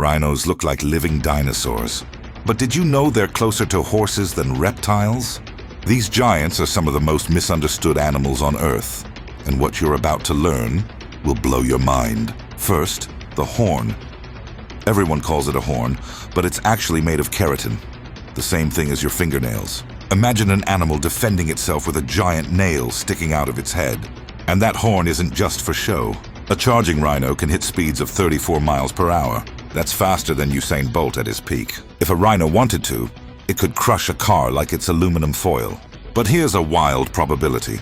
Rhinos look like living dinosaurs. But did you know they're closer to horses than reptiles? These giants are some of the most misunderstood animals on Earth, and what you're about to learn will blow your mind. First, the horn. Everyone calls it a horn, but it's actually made of keratin, the same thing as your fingernails. Imagine an animal defending itself with a giant nail sticking out of its head. And that horn isn't just for show. A charging rhino can hit speeds of 34 miles per hour. That's faster than Usain Bolt at his peak. If a rhino wanted to, it could crush a car like it's aluminum foil. But here's a wild probability.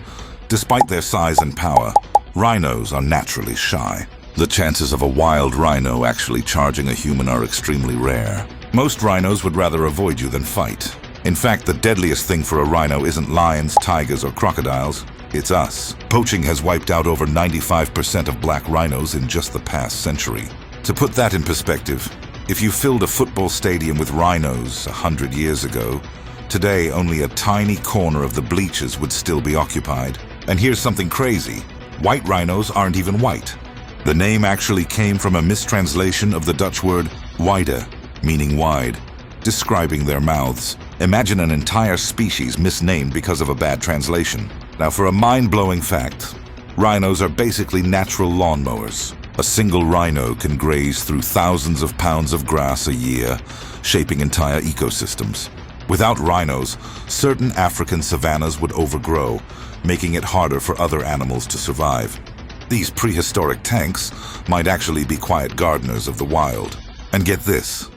Despite their size and power, rhinos are naturally shy. The chances of a wild rhino actually charging a human are extremely rare. Most rhinos would rather avoid you than fight. In fact, the deadliest thing for a rhino isn't lions, tigers, or crocodiles. It's us. Poaching has wiped out over 95% of black rhinos in just the past century. To put that in perspective, if you filled a football stadium with rhinos 100 years ago, today only a tiny corner of the bleachers would still be occupied. And here's something crazy. White rhinos aren't even white. The name actually came from a mistranslation of the Dutch word wijde, meaning wide, describing their mouths. Imagine an entire species misnamed because of a bad translation. Now, for a mind-blowing fact, rhinos are basically natural lawnmowers. A single rhino can graze through thousands of pounds of grass a year, shaping entire ecosystems. Without rhinos, certain African savannas would overgrow, making it harder for other animals to survive. These prehistoric tanks might actually be quiet gardeners of the wild. And get this,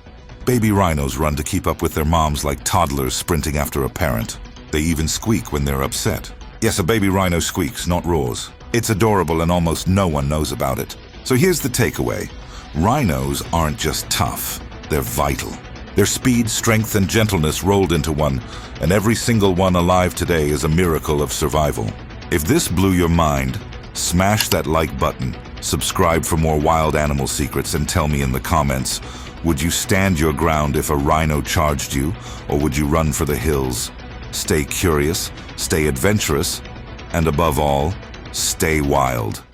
baby rhinos run to keep up with their moms like toddlers sprinting after a parent. They even squeak when they're upset. Yes, a baby rhino squeaks, not roars. It's adorable and almost no one knows about it. So here's the takeaway. Rhinos aren't just tough, they're vital. Their speed, strength, and gentleness rolled into one, and every single one alive today is a miracle of survival. If this blew your mind, smash that like button, subscribe for more wild animal secrets, and tell me in the comments, would you stand your ground if a rhino charged you, or would you run for the hills? Stay curious, stay adventurous, and above all, stay wild.